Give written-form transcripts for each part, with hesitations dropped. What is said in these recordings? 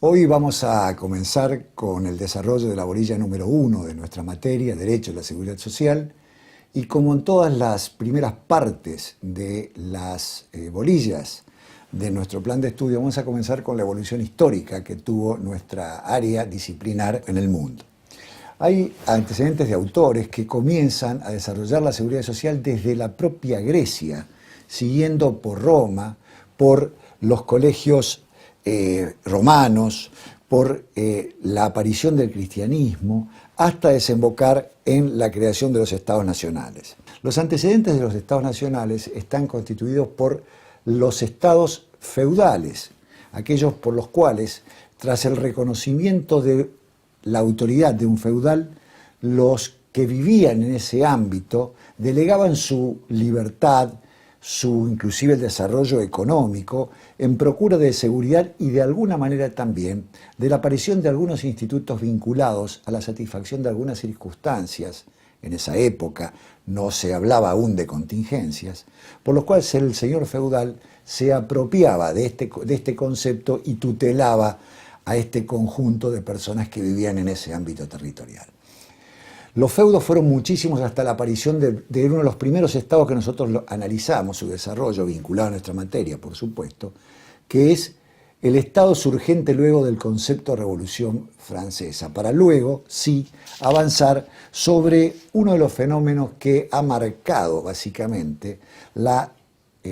Hoy vamos a comenzar con el desarrollo de la bolilla número 1 de nuestra materia, Derecho a la Seguridad Social, y como en todas las primeras partes de las bolillas de nuestro plan de estudio, vamos a comenzar con la evolución histórica que tuvo nuestra área disciplinar en el mundo. Hay antecedentes de autores que comienzan a desarrollar la seguridad social desde la propia Grecia, siguiendo por Roma, por los colegios romanos, por la aparición del cristianismo, hasta desembocar en la creación de los estados nacionales. Los antecedentes de los estados nacionales están constituidos por los estados feudales, aquellos por los cuales, tras el reconocimiento de la autoridad de un feudal, los que vivían en ese ámbito delegaban su libertad, inclusive el desarrollo económico, en procura de seguridad y de alguna manera también de la aparición de algunos institutos vinculados a la satisfacción de algunas circunstancias. En esa época no se hablaba aún de contingencias, por lo cual el señor feudal se apropiaba de este concepto y tutelaba a este conjunto de personas que vivían en ese ámbito territorial. Los feudos fueron muchísimos hasta la aparición de uno de los primeros estados que nosotros analizamos, su desarrollo vinculado a nuestra materia, por supuesto, que es el estado surgente luego del concepto de Revolución Francesa, para luego, sí, avanzar sobre uno de los fenómenos que ha marcado básicamente la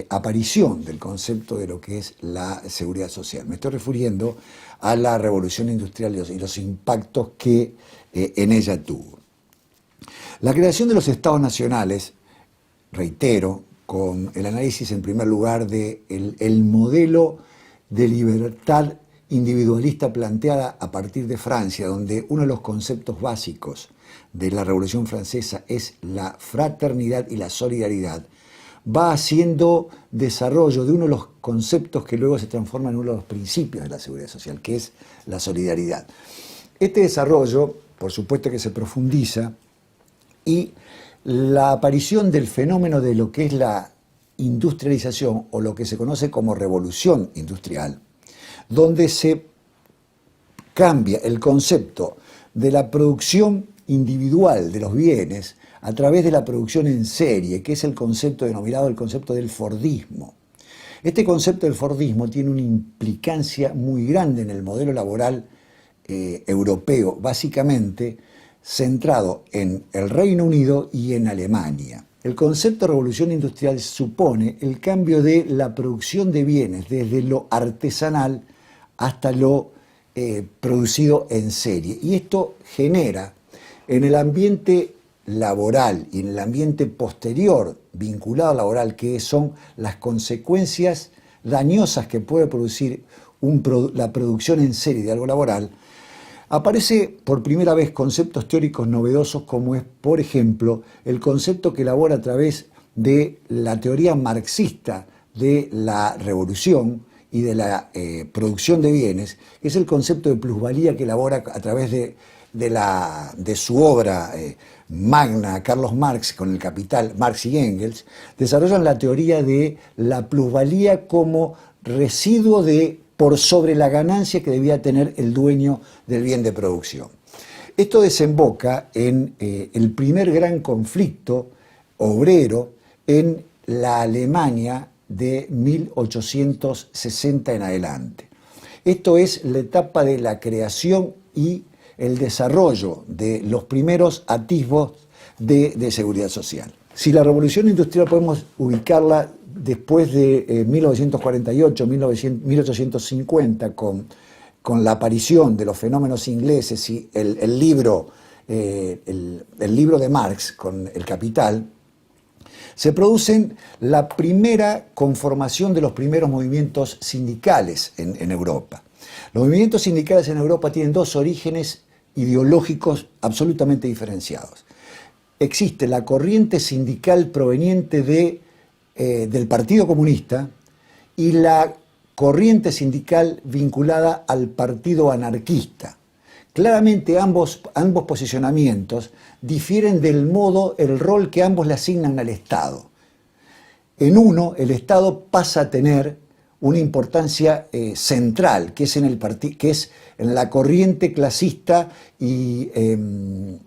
aparición del concepto de lo que es la seguridad social. Me estoy refiriendo a la Revolución Industrial y los impactos que en ella tuvo. La creación de los estados nacionales, reitero, con el análisis en primer lugar del modelo de libertad individualista planteada a partir de Francia, donde uno de los conceptos básicos de la Revolución Francesa es la fraternidad y la solidaridad, va haciendo desarrollo de uno de los conceptos que luego se transforma en uno de los principios de la seguridad social, que es la solidaridad. Este desarrollo, por supuesto que se profundiza, y la aparición del fenómeno de lo que es la industrialización o lo que se conoce como revolución industrial, donde se cambia el concepto de la producción individual de los bienes a través de la producción en serie, que es el concepto denominado el concepto del Fordismo. Este concepto del Fordismo tiene una implicancia muy grande en el modelo laboral europeo, básicamente centrado en el Reino Unido y en Alemania. El concepto de revolución industrial supone el cambio de la producción de bienes desde lo artesanal hasta lo producido en serie. Y esto genera en el ambiente laboral y en el ambiente posterior vinculado al laboral, que son las consecuencias dañosas que puede producir la producción en serie de algo laboral, aparece por primera vez conceptos teóricos novedosos como es, por ejemplo, el concepto que elabora a través de la teoría marxista de la revolución y de la producción de bienes, que es el concepto de plusvalía que elabora a través de su obra magna, Carlos Marx, con el Capital, Marx y Engels, desarrollan la teoría de la plusvalía como residuo por sobre la ganancia que debía tener el dueño del bien de producción. Esto desemboca en el primer gran conflicto obrero en la Alemania de 1860 en adelante. Esto es la etapa de la creación y el desarrollo de los primeros atisbos de seguridad social. Si la revolución industrial podemos ubicarla después de 1948, 1850, con la aparición de los fenómenos ingleses y el libro de Marx con el Capital, se producen la primera conformación de los primeros movimientos sindicales en Europa. Los movimientos sindicales en Europa tienen dos orígenes ideológicos absolutamente diferenciados. Existe la corriente sindical proveniente del Partido Comunista y la corriente sindical vinculada al Partido Anarquista. Claramente ambos posicionamientos difieren del modo, el rol que ambos le asignan al Estado. En uno, el Estado pasa a tener una importancia central, que es en la corriente clasista y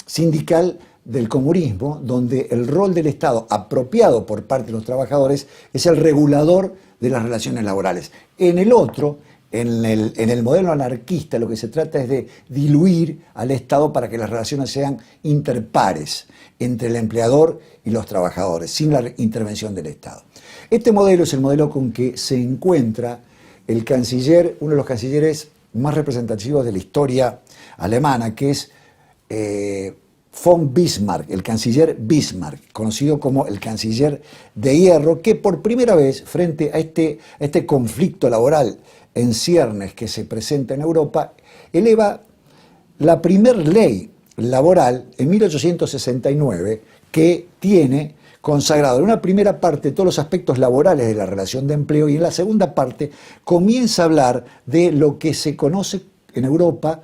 sindical del comunismo, donde el rol del Estado, apropiado por parte de los trabajadores, es el regulador de las relaciones laborales. En el otro, en el modelo anarquista, lo que se trata es de diluir al Estado para que las relaciones sean interpares entre el empleador y los trabajadores, sin la intervención del Estado. Este modelo es el modelo con que se encuentra el canciller, uno de los cancilleres más representativos de la historia alemana, que es von Bismarck, el canciller Bismarck, conocido como el canciller de hierro, que por primera vez, frente a este conflicto laboral en ciernes que se presenta en Europa, eleva la primer ley laboral en 1869, que tiene consagrado en una primera parte todos los aspectos laborales de la relación de empleo, y en la segunda parte comienza a hablar de lo que se conoce en Europa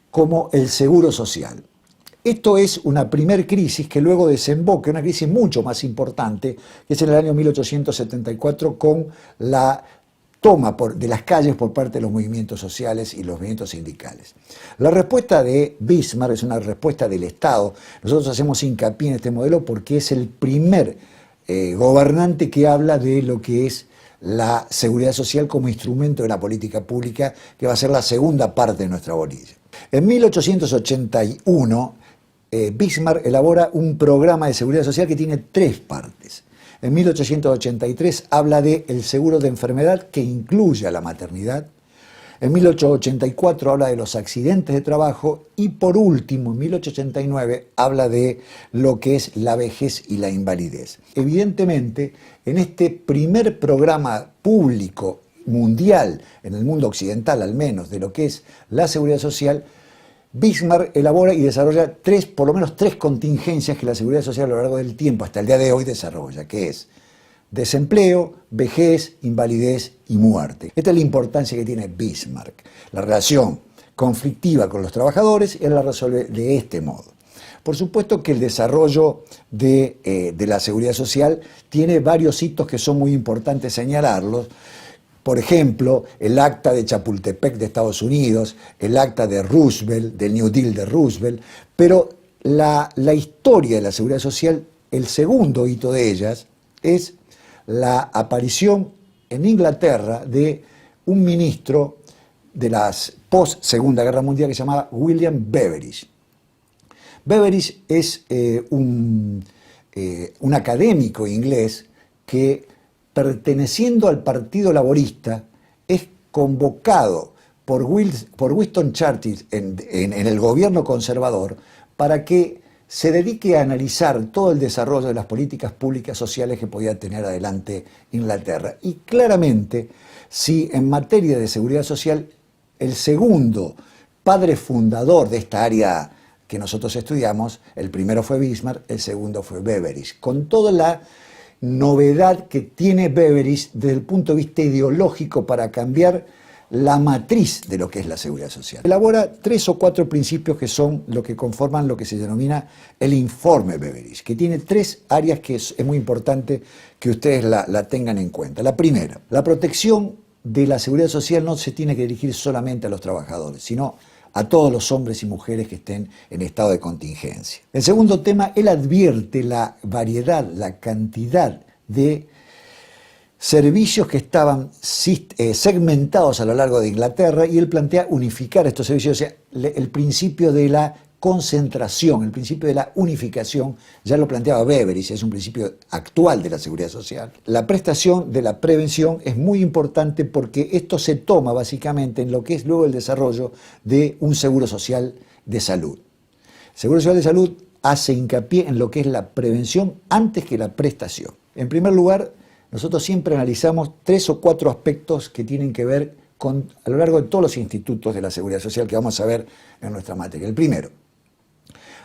como el seguro social. Esto es una primer crisis que luego desemboca en una crisis mucho más importante, que es en el año 1874, con la toma de las calles por parte de los movimientos sociales y los movimientos sindicales. La respuesta de Bismarck es una respuesta del Estado. Nosotros hacemos hincapié en este modelo porque es el primer gobernante que habla de lo que es la seguridad social como instrumento de la política pública, que va a ser la segunda parte de nuestra bolilla. En 1881, Bismarck elabora un programa de seguridad social que tiene 3 partes. En 1883 habla del seguro de enfermedad, que incluye a la maternidad. En 1884 habla de los accidentes de trabajo y por último, en 1889, habla de lo que es la vejez y la invalidez. Evidentemente, en este primer programa público mundial, en el mundo occidental al menos, de lo que es la seguridad social, Bismarck elabora y desarrolla por lo menos tres contingencias que la seguridad social a lo largo del tiempo, hasta el día de hoy, desarrolla, que es desempleo, vejez, invalidez y muerte. Esta es la importancia que tiene Bismarck. La relación conflictiva con los trabajadores, él la resuelve de este modo. Por supuesto que el desarrollo de la seguridad social tiene varios hitos que son muy importantes señalarlos. Por ejemplo, el acta de Chapultepec de Estados Unidos, el acta de Roosevelt, del New Deal de Roosevelt, pero la historia de la seguridad social, el segundo hito de ellas, es la aparición en Inglaterra de un ministro de la post-Segunda Guerra Mundial que se llamaba William Beveridge. Beveridge es un académico inglés que, perteneciendo al Partido Laborista, es convocado por Winston Churchill en el gobierno conservador para que se dedique a analizar todo el desarrollo de las políticas públicas sociales que podía tener adelante Inglaterra. Y claramente, si en materia de seguridad social, el segundo padre fundador de esta área que nosotros estudiamos, el primero fue Bismarck, el segundo fue Beveridge, con toda la novedad que tiene Beveridge desde el punto de vista ideológico para cambiar la matriz de lo que es la seguridad social. Elabora 3 o 4 principios que son lo que conforman lo que se denomina el informe Beveridge, que tiene 3 áreas que es muy importante que ustedes la tengan en cuenta. La primera, la protección de la seguridad social no se tiene que dirigir solamente a los trabajadores, sino a todos los hombres y mujeres que estén en estado de contingencia. El segundo tema, él advierte la variedad, la cantidad de servicios que estaban segmentados a lo largo de Inglaterra, y él plantea unificar estos servicios, o sea, el principio de la concentración, el principio de la unificación, ya lo planteaba Beveridge, es un principio actual de la seguridad social. La prestación de la prevención es muy importante porque esto se toma básicamente en lo que es luego el desarrollo de un seguro social de salud. El seguro social de salud hace hincapié en lo que es la prevención antes que la prestación. En primer lugar, nosotros siempre analizamos 3 o 4 aspectos que tienen que ver a lo largo de todos los institutos de la seguridad social que vamos a ver en nuestra materia. El primero,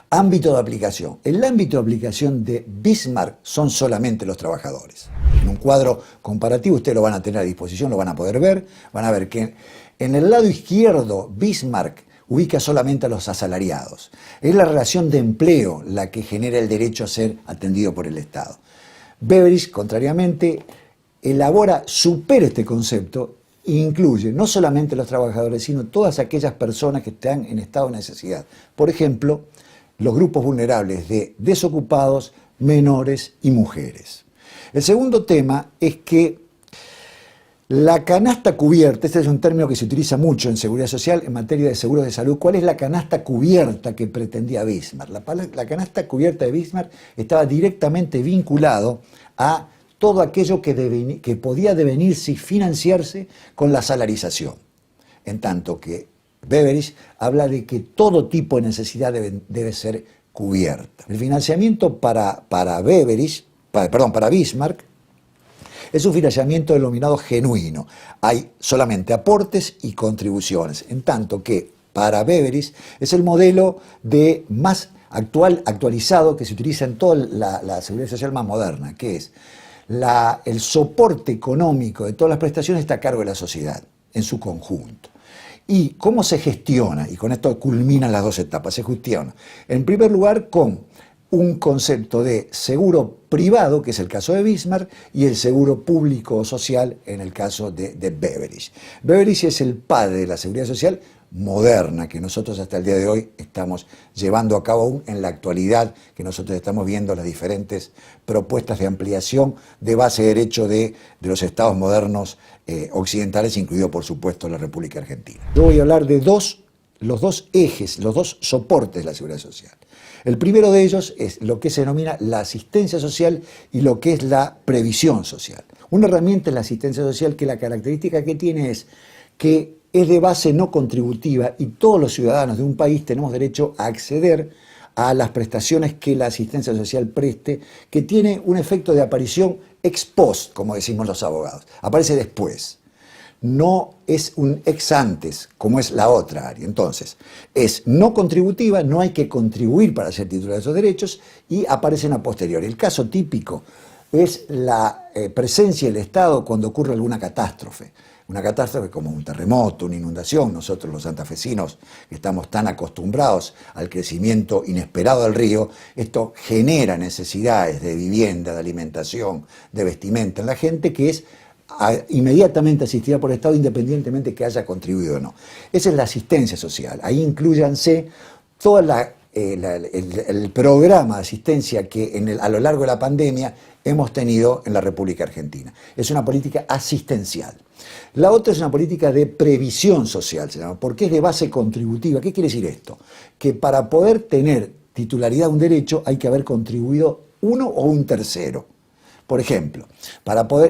ámbito de aplicación. El ámbito de aplicación de Bismarck son solamente los trabajadores. En un cuadro comparativo ustedes lo van a tener a disposición, lo van a poder ver. Van a ver que en el lado izquierdo Bismarck ubica solamente a los asalariados. Es la relación de empleo la que genera el derecho a ser atendido por el Estado. Beveridge, contrariamente, supera este concepto incluye no solamente los trabajadores, sino todas aquellas personas que están en estado de necesidad. Por ejemplo, los grupos vulnerables de desocupados, menores y mujeres. El segundo tema es que la canasta cubierta, este es un término que se utiliza mucho en seguridad social en materia de seguros de salud. ¿Cuál es la canasta cubierta que pretendía Bismarck? La canasta cubierta de Bismarck estaba directamente vinculado a todo aquello que podía devenirse y financiarse con la salarización. En tanto que Beveridge habla de que todo tipo de necesidad debe ser cubierta. El financiamiento para Bismarck es un financiamiento denominado genuino. Hay solamente aportes y contribuciones, en tanto que para Beveridge es el modelo más actualizado que se utiliza en toda la seguridad social más moderna, que es el soporte económico de todas las prestaciones está a cargo de la sociedad en su conjunto. ¿Y cómo se gestiona? Y con esto culminan las dos etapas. Se gestiona, en primer lugar, con un concepto de seguro privado, que es el caso de Bismarck, y el seguro público o social en el caso de Beveridge. Beveridge es el padre de la seguridad social moderna que nosotros hasta el día de hoy estamos llevando a cabo aún en la actualidad, que nosotros estamos viendo las diferentes propuestas de ampliación de base de derecho de los estados modernos occidentales, incluido por supuesto la República Argentina. Yo voy a hablar de los dos ejes, los dos soportes de la seguridad social. El primero de ellos es lo que se denomina la asistencia social y lo que es la previsión social. Una herramienta es la asistencia social que la característica que tiene es que es de base no contributiva y todos los ciudadanos de un país tenemos derecho a acceder a las prestaciones que la asistencia social preste, que tiene un efecto de aparición ex post, como decimos los abogados, aparece después. No es un ex antes, como es la otra área. Entonces, es no contributiva, no hay que contribuir para ser titular de esos derechos y aparecen a posteriori. El caso típico es la presencia del Estado cuando ocurre alguna catástrofe. Una catástrofe como un terremoto, una inundación. Nosotros los santafesinos, que estamos tan acostumbrados al crecimiento inesperado del río, esto genera necesidades de vivienda, de alimentación, de vestimenta en la gente, que es inmediatamente asistida por el Estado independientemente que haya contribuido o no. Esa es la asistencia social. Ahí incluyanse todo el programa de asistencia que a lo largo de la pandemia hemos tenido en la República Argentina. Es una política asistencial. La otra es una política de previsión social, se llama, porque es de base contributiva. ¿Qué quiere decir esto? Que para poder tener titularidad de un derecho hay que haber contribuido uno o un tercero. Por ejemplo,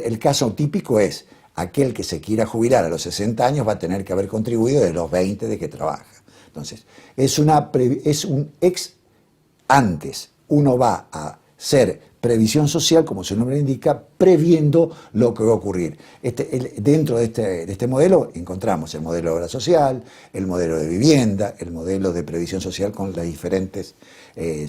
el caso típico es aquel que se quiera jubilar a los 60 años va a tener que haber contribuido de los 20 de que trabaja. Entonces, es un ex antes. Uno va a ser previsión social, como su nombre indica, previendo lo que va a ocurrir. Dentro de este modelo encontramos el modelo de obra social, el modelo de vivienda, el modelo de previsión social con los diferentes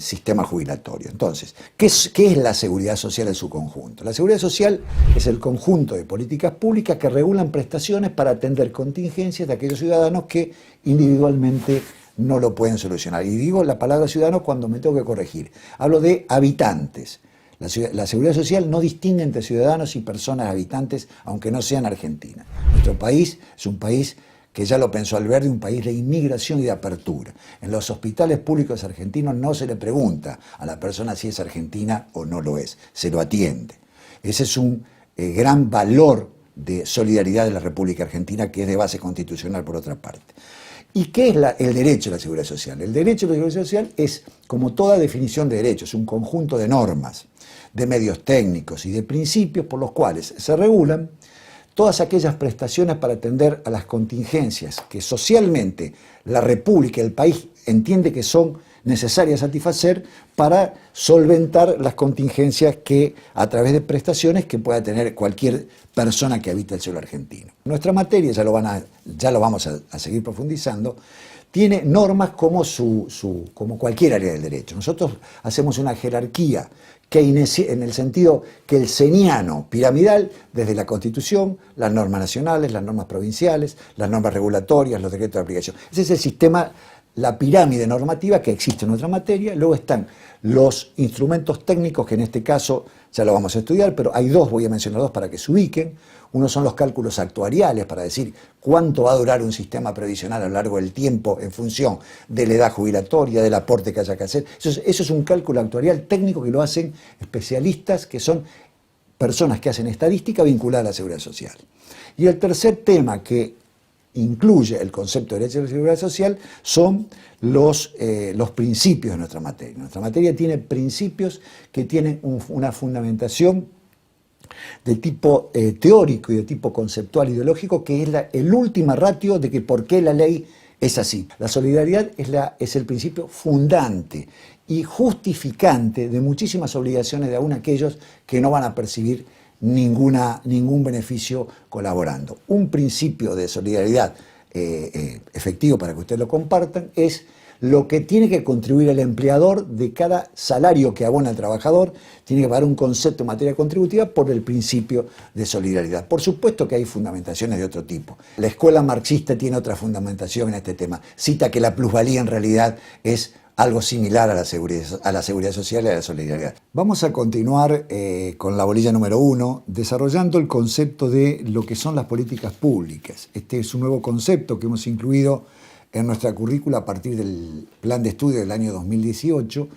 sistemas jubilatorios. Entonces, ¿qué es la seguridad social en su conjunto? La seguridad social es el conjunto de políticas públicas que regulan prestaciones para atender contingencias de aquellos ciudadanos que individualmente no lo pueden solucionar. Y digo la palabra ciudadano cuando me tengo que corregir. Hablo de habitantes. La seguridad social no distingue entre ciudadanos y personas habitantes, aunque no sean argentinas. Nuestro país es un país que ya lo pensó Alberti, un país de inmigración y de apertura. En los hospitales públicos argentinos no se le pregunta a la persona si es argentina o no lo es, se lo atiende. Ese es un gran valor de solidaridad de la República Argentina, que es de base constitucional por otra parte. ¿Y qué es el derecho a la seguridad social? El derecho a la seguridad social es, como toda definición de derecho, es un conjunto de normas, de medios técnicos y de principios por los cuales se regulan todas aquellas prestaciones para atender a las contingencias que socialmente la República, el país, entiende que son necesarias satisfacer para solventar las contingencias que a través de prestaciones que pueda tener cualquier persona que habita el suelo argentino. Nuestra materia, ya lo vamos a seguir profundizando, tiene normas como cualquier área del derecho. Nosotros hacemos una jerarquía en el sentido kelseniano, piramidal, desde la Constitución, las normas nacionales, las normas provinciales, las normas regulatorias, los decretos de aplicación. Ese es el sistema la pirámide normativa que existe en nuestra materia, luego están los instrumentos técnicos, que en este caso ya lo vamos a estudiar, pero hay dos, voy a mencionar dos para que se ubiquen. Uno son los cálculos actuariales, para decir cuánto va a durar un sistema previsional a lo largo del tiempo en función de la edad jubilatoria, del aporte que haya que hacer. Eso es un cálculo actuarial técnico que lo hacen especialistas, que son personas que hacen estadística vinculada a la seguridad social. Y el tercer tema que incluye el concepto de derecho de la seguridad social son los principios de nuestra materia. Nuestra materia tiene principios que tienen una fundamentación de tipo teórico y de tipo conceptual ideológico, que es el última ratio de que por qué la ley es así. La solidaridad es el principio fundante y justificante de muchísimas obligaciones de aún aquellos que no van a percibir ningún beneficio colaborando. Un principio de solidaridad efectivo, para que ustedes lo compartan, es lo que tiene que contribuir el empleador de cada salario que abona el trabajador. Tiene que pagar un concepto en materia contributiva por el principio de solidaridad. Por supuesto que hay fundamentaciones de otro tipo. La escuela marxista tiene otra fundamentación en este tema. Cita que la plusvalía en realidad es algo similar a la seguridad social y a la solidaridad. Vamos a continuar con la bolilla número 1, desarrollando el concepto de lo que son las políticas públicas. Este es un nuevo concepto que hemos incluido en nuestra currícula a partir del plan de estudio del año 2018,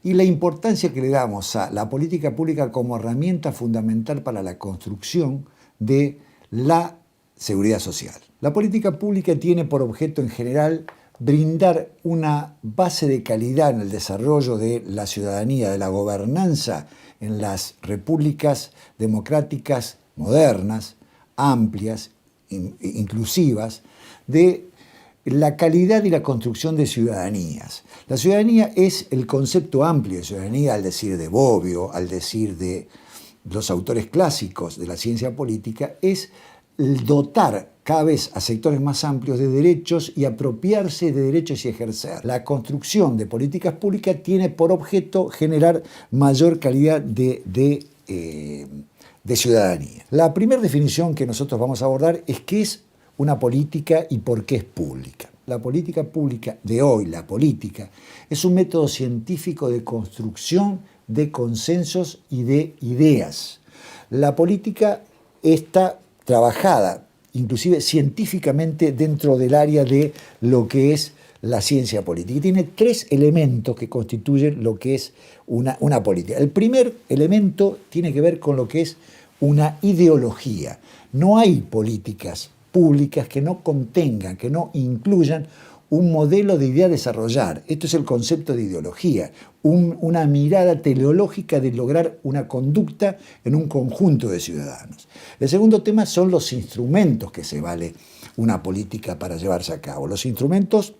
y la importancia que le damos a la política pública como herramienta fundamental para la construcción de la seguridad social. La política pública tiene por objeto en general brindar una base de calidad en el desarrollo de la ciudadanía, de la gobernanza en las repúblicas democráticas modernas, amplias, inclusivas, de la calidad y la construcción de ciudadanías. La ciudadanía es el concepto amplio de ciudadanía, al decir de Bobbio, al decir de los autores clásicos de la ciencia política, es el dotar cada vez a sectores más amplios de derechos y apropiarse de derechos y ejercer. La construcción de políticas públicas tiene por objeto generar mayor calidad de ciudadanía. La primera definición que nosotros vamos a abordar es qué es una política y por qué es pública. La política pública de hoy, la política, es un método científico de construcción de consensos y de ideas. La política está trabajada, inclusive científicamente, dentro del área de lo que es la ciencia política. Y tiene tres elementos que constituyen lo que es una política. El primer elemento tiene que ver con lo que es una ideología. No hay políticas públicas que no contengan, que no incluyan un modelo de idea a desarrollar. Esto es el concepto de ideología, una mirada teleológica de lograr una conducta en un conjunto de ciudadanos. El segundo tema son los instrumentos que se vale una política para llevarse a cabo. Los instrumentos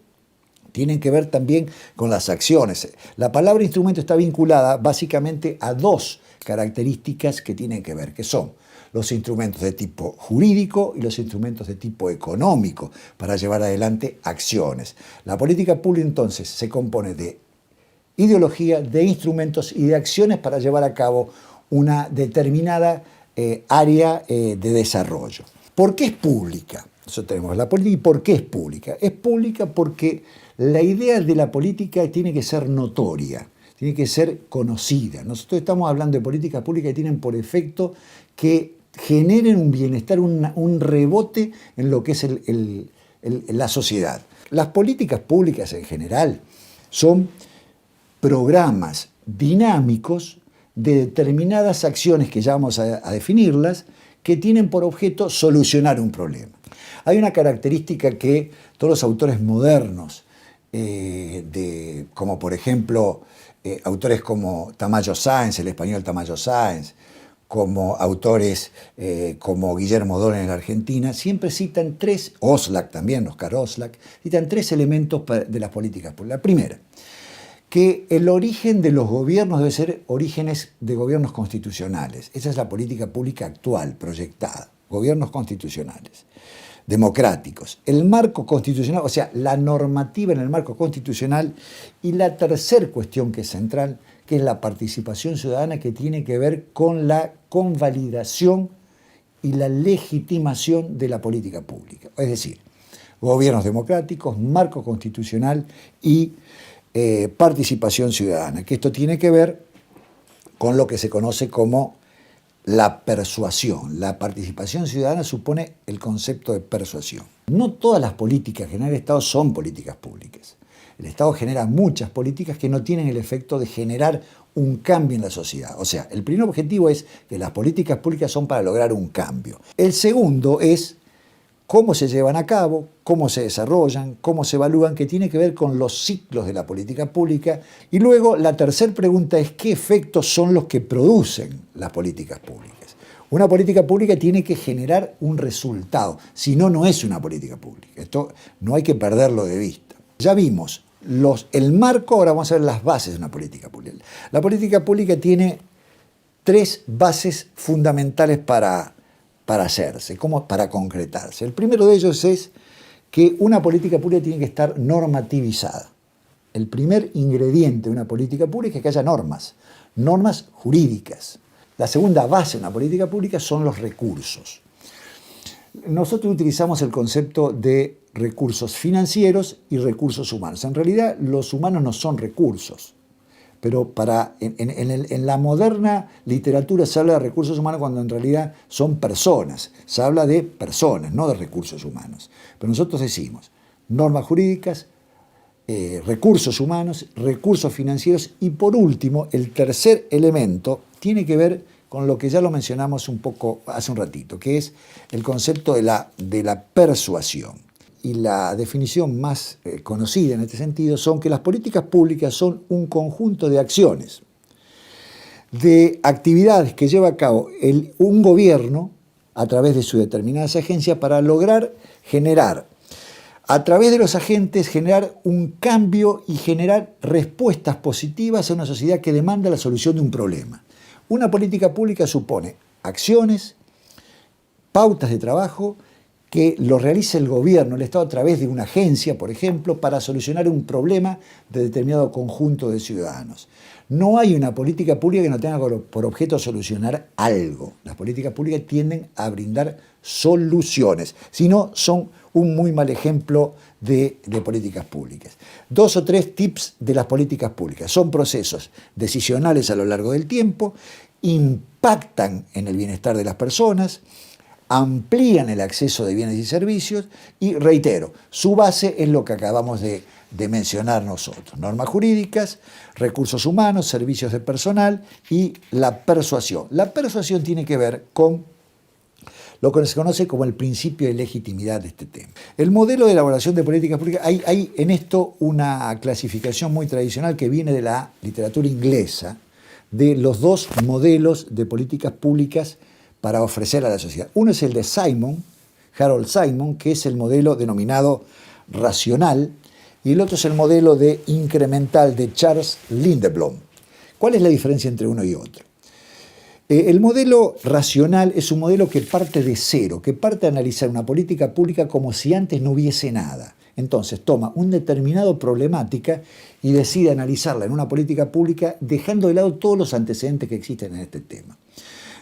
tienen que ver también con las acciones. La palabra instrumento está vinculada básicamente a dos características que tienen que ver, que son los instrumentos de tipo jurídico y los instrumentos de tipo económico para llevar adelante acciones. La política pública entonces se compone de ideología, de instrumentos y de acciones para llevar a cabo una determinada área de desarrollo. ¿Por qué es pública? Nosotros tenemos la política. ¿Y por qué es pública? Es pública porque la idea de la política tiene que ser notoria, tiene que ser conocida. Nosotros estamos hablando de políticas públicas que tienen por efecto que generen un bienestar, un rebote en lo que es la sociedad. Las políticas públicas en general son programas dinámicos de determinadas acciones que ya vamos a definirlas, que tienen por objeto solucionar un problema. Hay una característica que todos los autores modernos, como por ejemplo autores como Tamayo Sáenz, el español Tamayo Sáenz, como autores como Guillermo Doren en la Argentina, siempre citan tres, Oslak también, Oscar Oslak, citan tres elementos de las políticas públicas. La primera, que el origen de los gobiernos debe ser orígenes de gobiernos constitucionales. Esa es la política pública actual, proyectada. Gobiernos constitucionales, democráticos. El marco constitucional, o sea, la normativa en el marco constitucional. Y la tercera cuestión que es central, que es la participación ciudadana, que tiene que ver con la convalidación y la legitimación de la política pública. Es decir, gobiernos democráticos, marco constitucional y participación ciudadana, que esto tiene que ver con lo que se conoce como la persuasión. La participación ciudadana supone el concepto de persuasión. No todas las políticas que genera el Estado son políticas públicas. El Estado genera muchas políticas que no tienen el efecto de generar un cambio en la sociedad. O sea, el primer objetivo es que las políticas públicas son para lograr un cambio. El segundo es cómo se llevan a cabo, cómo se desarrollan, cómo se evalúan, que tiene que ver con los ciclos de la política pública. Y luego la tercera pregunta es qué efectos son los que producen las políticas públicas. Una política pública tiene que generar un resultado, si no, no es una política pública. Esto no hay que perderlo de vista. Ya vimos el marco, ahora vamos a ver las bases de una política pública. La política pública tiene tres bases fundamentales para hacerse, para concretarse. El primero de ellos es que una política pública tiene que estar normativizada. El primer ingrediente de una política pública es que haya normas jurídicas. La segunda base de una política pública son los recursos. Nosotros utilizamos el concepto de recursos financieros y recursos humanos. En realidad, los humanos no son recursos. Pero en la moderna literatura se habla de recursos humanos cuando en realidad son personas. Se habla de personas, no de recursos humanos. Pero nosotros decimos normas jurídicas, recursos humanos, recursos financieros y por último, el tercer elemento tiene que ver con lo que ya lo mencionamos un poco hace un ratito, que es el concepto de la persuasión. Y la definición más conocida en este sentido son que las políticas públicas son un conjunto de acciones, de actividades que lleva a cabo un gobierno a través de sus determinadas agencias para lograr generar, a través de los agentes, generar un cambio y generar respuestas positivas a una sociedad que demanda la solución de un problema. Una política pública supone acciones, pautas de trabajo, que lo realice el gobierno, el Estado, a través de una agencia, por ejemplo, para solucionar un problema de determinado conjunto de ciudadanos. No hay una política pública que no tenga por objeto solucionar algo. Las políticas públicas tienden a brindar soluciones, si no, son un muy mal ejemplo de políticas públicas. 2 o 3 tips de las políticas públicas. Son procesos decisionales a lo largo del tiempo, impactan en el bienestar de las personas, amplían el acceso de bienes y servicios y, reitero, su base es lo que acabamos de mencionar nosotros. Normas jurídicas, recursos humanos, servicios de personal y la persuasión. La persuasión tiene que ver con lo que se conoce como el principio de legitimidad de este tema. El modelo de elaboración de políticas públicas, hay en esto una clasificación muy tradicional que viene de la literatura inglesa, de los dos modelos de políticas públicas para ofrecer a la sociedad. Uno es el de Harold Simon, que es el modelo denominado racional, y el otro es el modelo de incremental de Charles Lindblom. ¿Cuál es la diferencia entre uno y otro? El modelo racional es un modelo que parte de cero, que parte de analizar una política pública como si antes no hubiese nada. Entonces toma una determinada problemática y decide analizarla en una política pública dejando de lado todos los antecedentes que existen en este tema.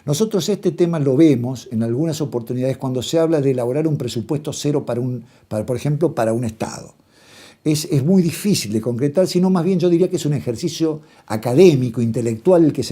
Nosotros este tema lo vemos en algunas oportunidades cuando se habla de elaborar un presupuesto cero por ejemplo, para un Estado. Es muy difícil de concretar, sino más bien yo diría que es un ejercicio académico, intelectual, el que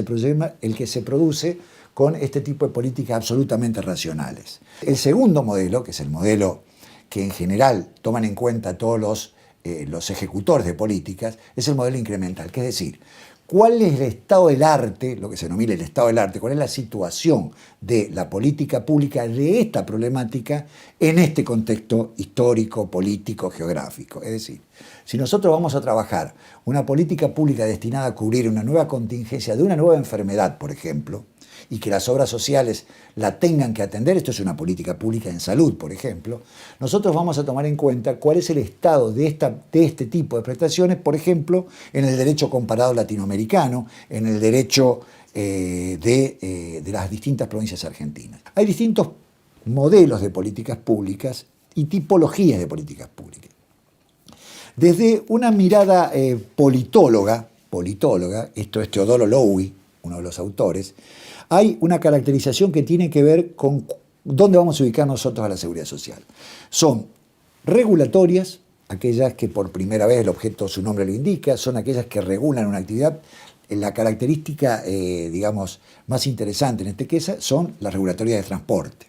se produce con este tipo de políticas absolutamente racionales. El segundo modelo, que es el modelo que en general toman en cuenta todos los ejecutores de políticas, es el modelo incremental, que es decir, ¿cuál es el estado del arte, lo que se denomina el estado del arte? ¿Cuál es la situación de la política pública de esta problemática en este contexto histórico, político, geográfico? Es decir, si nosotros vamos a trabajar una política pública destinada a cubrir una nueva contingencia de una nueva enfermedad, por ejemplo, y que las obras sociales la tengan que atender, esto es una política pública en salud, por ejemplo, nosotros vamos a tomar en cuenta cuál es el estado de este tipo de prestaciones, por ejemplo, en el derecho comparado latinoamericano, en el derecho de las distintas provincias argentinas. Hay distintos modelos de políticas públicas y tipologías de políticas públicas. Desde una mirada politóloga, esto es Teodoro Lowy, uno de los autores, hay una caracterización que tiene que ver con dónde vamos a ubicar nosotros a la seguridad social. Son Regulatorias, aquellas que por primera vez, el objeto, su nombre lo indica, son aquellas que regulan una actividad. La característica, digamos, más interesante en este caso son las regulatorias de transporte.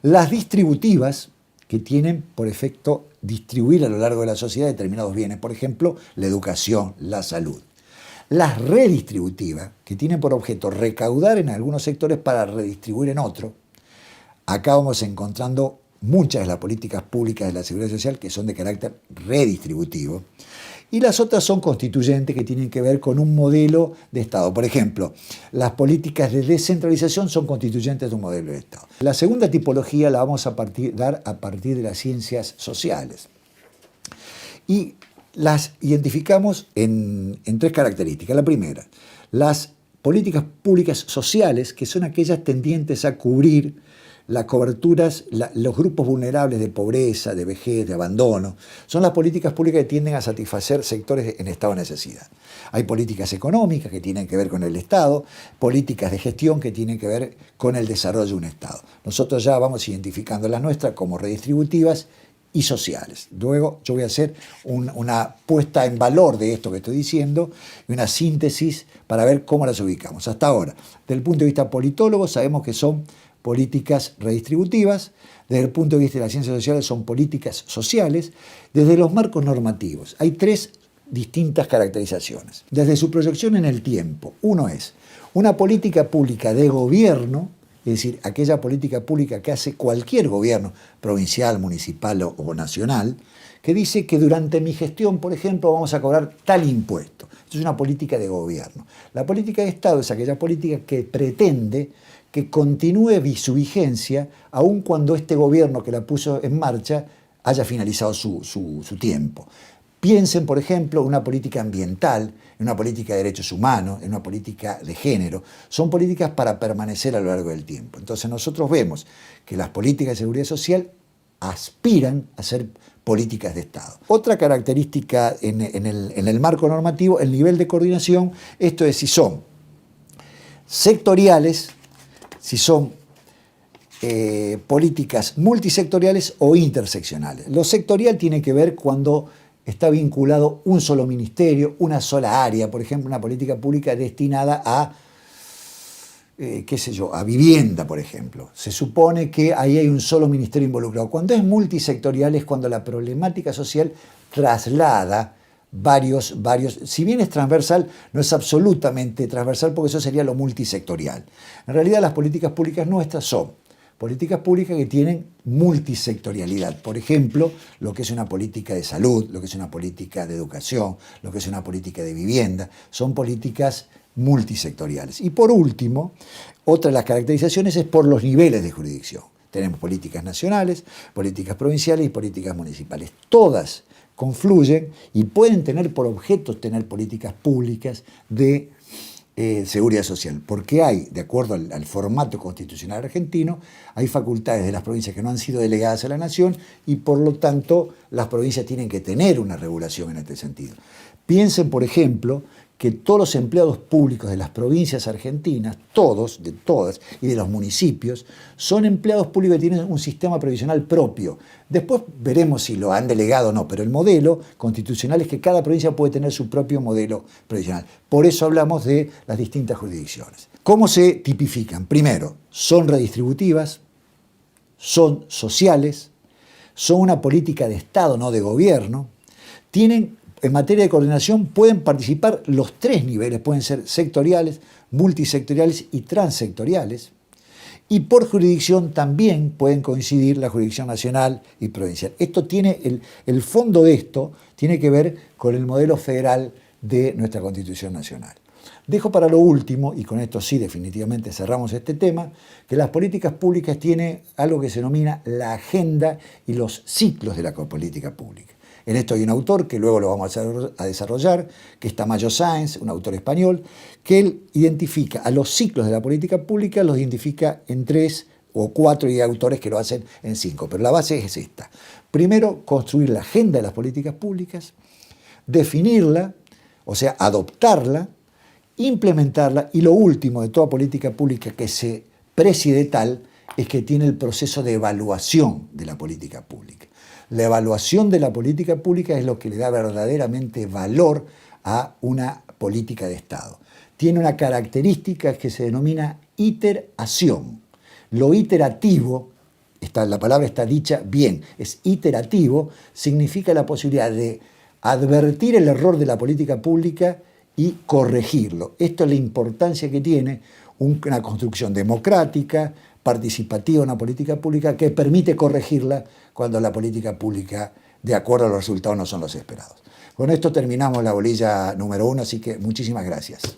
Las distributivas, que tienen por efecto distribuir a lo largo de la sociedad determinados bienes, por ejemplo, la educación, la salud. Las redistributivas, que tienen por objeto recaudar en algunos sectores para redistribuir en otros. Acá vamos encontrando muchas de las políticas públicas de la seguridad social que son de carácter redistributivo. Y las otras son constituyentes, que tienen que ver con un modelo de Estado. Por ejemplo, las políticas de descentralización son constituyentes de un modelo de Estado. La segunda tipología la vamos a dar a partir de las ciencias sociales. Y las identificamos en tres características. La primera, las políticas públicas sociales, que son aquellas tendientes a cubrir las coberturas, los grupos vulnerables de pobreza, de vejez, de abandono. Son las políticas públicas que tienden a satisfacer sectores en estado de necesidad. Hay políticas económicas que tienen que ver con el Estado, políticas de gestión que tienen que ver con el desarrollo de un Estado. Nosotros ya vamos identificando las nuestras como redistributivas y sociales. Luego yo voy a hacer una puesta en valor de esto que estoy diciendo y una síntesis para ver cómo las ubicamos. Hasta ahora, desde el punto de vista politólogo, sabemos que son políticas redistributivas. Desde el punto de vista de las ciencias sociales son políticas sociales. Desde los marcos normativos hay tres distintas caracterizaciones. Desde su proyección en el tiempo, uno es una política pública de gobierno, es decir, aquella política pública que hace cualquier gobierno, provincial, municipal o nacional, que dice que durante mi gestión, por ejemplo, vamos a cobrar tal impuesto. Esto es una política de gobierno. La política de Estado es aquella política que pretende que continúe su vigencia aun cuando este gobierno que la puso en marcha haya finalizado su tiempo. Piensen, por ejemplo, en una política ambiental, en una política de derechos humanos, en una política de género. Son políticas para permanecer a lo largo del tiempo. Entonces nosotros vemos que las políticas de seguridad social aspiran a ser políticas de Estado. Otra característica en el marco normativo, el nivel de coordinación, esto es si son sectoriales, si son políticas multisectoriales o interseccionales. Lo sectorial tiene que ver cuando está vinculado un solo ministerio, una sola área, por ejemplo, una política pública destinada a, a vivienda, por ejemplo. Se supone que ahí hay un solo ministerio involucrado. Cuando es multisectorial es cuando la problemática social traslada varios, si bien es transversal, no es absolutamente transversal porque eso sería lo multisectorial. En realidad las políticas públicas nuestras son políticas públicas que tienen multisectorialidad. Por ejemplo, lo que es una política de salud, lo que es una política de educación, lo que es una política de vivienda, son políticas multisectoriales. Y por último, otra de las caracterizaciones es por los niveles de jurisdicción. Tenemos políticas nacionales, políticas provinciales y políticas municipales. Todas confluyen y pueden tener por objeto tener políticas públicas de seguridad social, porque hay, de acuerdo al formato constitucional argentino, hay facultades de las provincias que no han sido delegadas a la nación y por lo tanto las provincias tienen que tener una regulación en este sentido. Piensen, por ejemplo, que todos los empleados públicos de las provincias argentinas, todos, de todas, y de los municipios, son empleados públicos que tienen un sistema previsional propio. Después veremos si lo han delegado o no, pero el modelo constitucional es que cada provincia puede tener su propio modelo previsional. Por eso hablamos de las distintas jurisdicciones. ¿Cómo se tipifican? Primero, son redistributivas, son sociales, son una política de Estado, no de gobierno, tienen... En materia de coordinación pueden participar los tres niveles, pueden ser sectoriales, multisectoriales y transsectoriales. Y por jurisdicción también pueden coincidir la jurisdicción nacional y provincial. Esto tiene, el fondo de esto tiene que ver con el modelo federal de nuestra Constitución Nacional. Dejo para lo último, y con esto sí definitivamente cerramos este tema, que las políticas públicas tienen algo que se denomina la agenda y los ciclos de la política pública. En esto hay un autor, que luego lo vamos a desarrollar, que es Tamayo Sáenz, un autor español, que él identifica a los ciclos de la política pública, los identifica en 3 o 4 y hay autores que lo hacen en 5, pero la base es esta. Primero, construir la agenda de las políticas públicas, definirla, o sea, adoptarla, implementarla y lo último de toda política pública que se preside tal es que tiene el proceso de evaluación de la política pública. La evaluación de la política pública es lo que le da verdaderamente valor a una política de Estado. Tiene una característica que se denomina iteración. Lo iterativo, la palabra está dicha bien, es iterativo, significa la posibilidad de advertir el error de la política pública y corregirlo. Esto es la importancia que tiene una construcción democrática, participativa, una política pública que permite corregirla cuando la política pública, de acuerdo a los resultados, no son los esperados. Con esto terminamos la bolilla número 1, así que muchísimas gracias.